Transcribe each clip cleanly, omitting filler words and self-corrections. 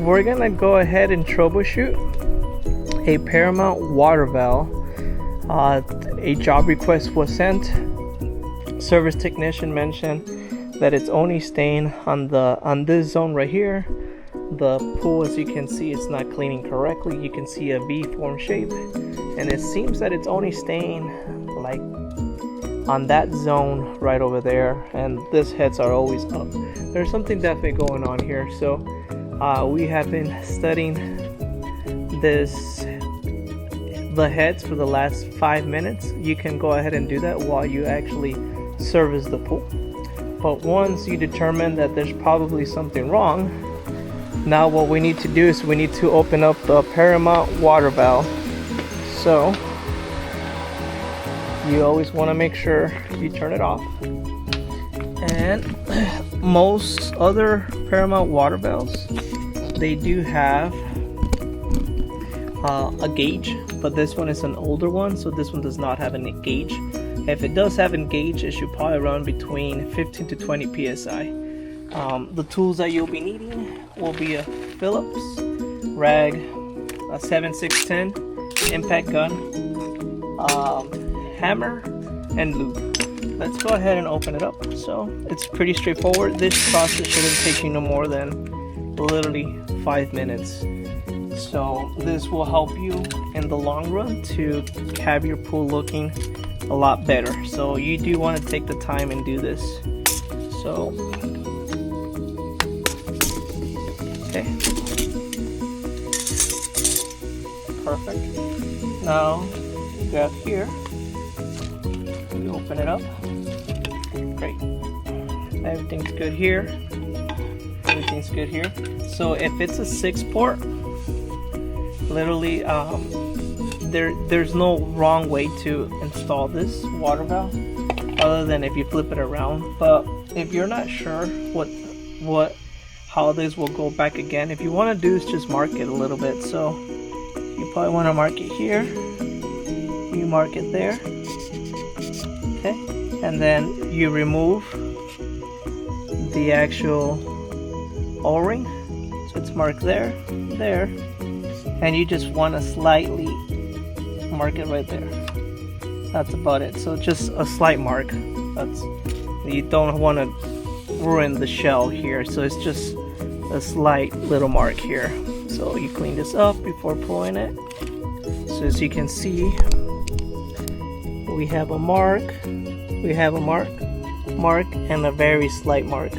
We're gonna go ahead and troubleshoot a Paramount water valve. A job request was sent. Service technician mentioned that it's only staying on this zone right here. The pool, as you can see, it's not cleaning correctly. You can see a V-form shape, and it seems that it's only staying like on that zone right over there, and these heads are always up. There's something definitely going on here. So we have been studying the heads for the last 5 minutes. You can go ahead and do that while you actually service the pool. But once you determine that there's probably something wrong, now what we need to do is we need to open up the Paramount water valve. So you always want to make sure you turn it off. And most other Paramount water valves, they do have a gauge, but this one is an older one, so this one does not have a gauge. If it does have a gauge, it should probably run between 15 to 20 psi. The tools that you'll be needing will be a Phillips rag, a 7/610 impact gun, hammer, and lube. Let's go ahead and open it up. So it's pretty straightforward. This process shouldn't take you no more than literally 5 minutes. So this will help you in the long run to have your pool looking a lot better. So you do want to take the time and do this. So okay, perfect. Now grab here, you open it up. Great, everything's good here. Everything's good here. So if it's a 6-port, literally there's no wrong way to install this water valve other than if you flip it around. But if you're not sure how this will go back again, if you want to do is just mark it a little bit. So you probably want to mark it here, you mark it there, okay, and then you remove the actual O-ring, so it's marked there, and you just want to slightly mark it right there. That's about it. So just a slight mark. You don't want to ruin the shell here, so it's just a slight little mark here. So you clean this up before pulling it. So as you can see, we have a mark, and a very slight mark.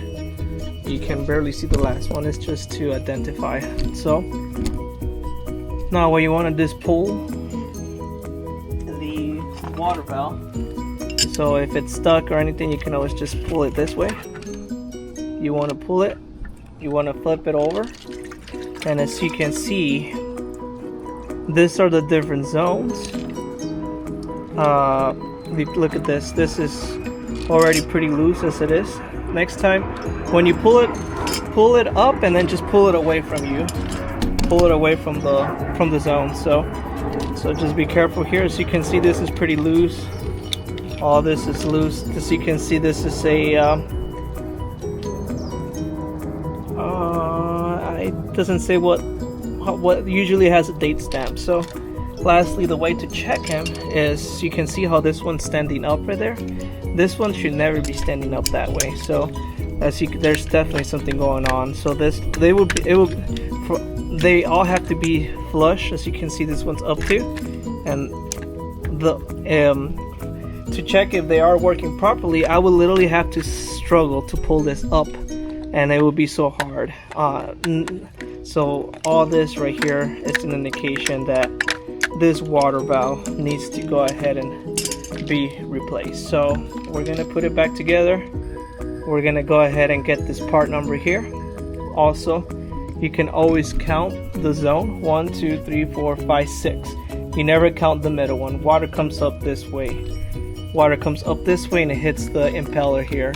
You can barely see the last one. It's just to identify. So now what you want to do is pull the water valve. So if it's stuck or anything, you can always just pull it this way. You want to pull it, you want to flip it over, and as you can see, these are the different zones. Look at this. This is already pretty loose as it is. Next time when you pull it up and then just pull it away from you. Pull it away from the zone. So just be careful here. As you can see, this is pretty loose. All this is loose. As you can see, this is a it doesn't say what usually has a date stamp. So lastly, the way to check him is, you can see how this one's standing up right there. This one should never be standing up that way. So there's definitely something going on. So they all have to be flush. As you can see, this one's up too, and to check if they are working properly, I would literally have to struggle to pull this up, and it would be so hard. So all this right here is an indication that this water valve needs to go ahead and be replaced. So we're gonna put it back together. We're gonna go ahead and get this part number here. Also, you can always count the zone: 1, 2, 3, 4, 5, 6. You never count the middle one. Water comes up this way. Water comes up this way and it hits the impeller here,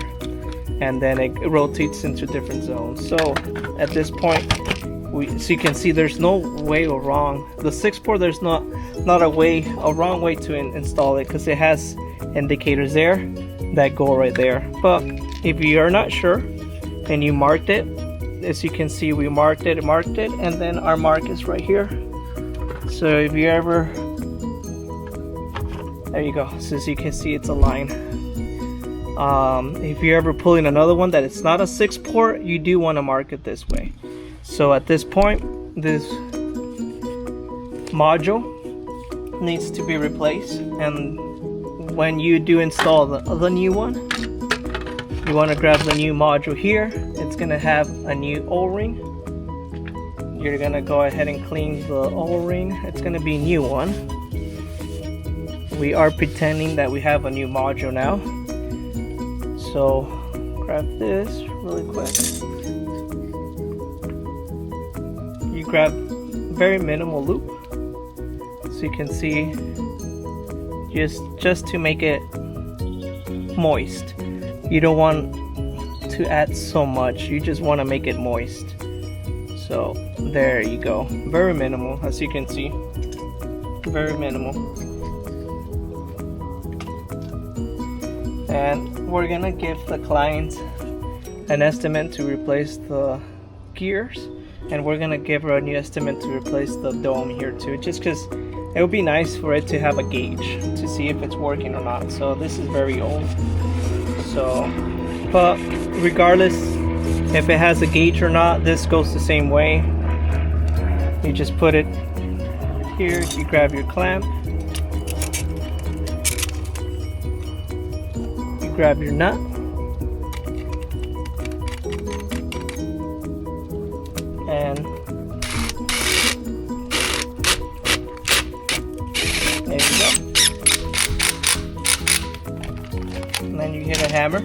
and then it rotates into different zones. So at this point, so you can see there's no way or wrong. The 6-port, there's not a wrong way to install it, because it has indicators there that go right there. But if you're not sure and you marked it, as you can see, we marked it, and then our mark is right here. So if you ever, there you go. So as you can see, it's a line. If you're ever pulling another one that it's not a 6-port, you do want to mark it this way. So at this point, this module needs to be replaced, and when you do install the new one, you want to grab the new module here. It's going to have a new O-ring. You're going to go ahead and clean the O-ring. It's going to be a new one. We are pretending that we have a new module now. So grab this really quick. You grab very minimal loop, so you can see, just to make it moist. You don't want to add so much, you just want to make it moist. So there you go, very minimal, as you can see, very minimal. And we're gonna give the client an estimate to replace the gears, and we're gonna give her a new estimate to replace the dome here too, just because it would be nice for it to have a gauge to see if it's working or not. So this is very old, so, but regardless if it has a gauge or not, this goes the same way. You just put it here, you grab your clamp, you grab your nut, and there you go. And then you hit a hammer.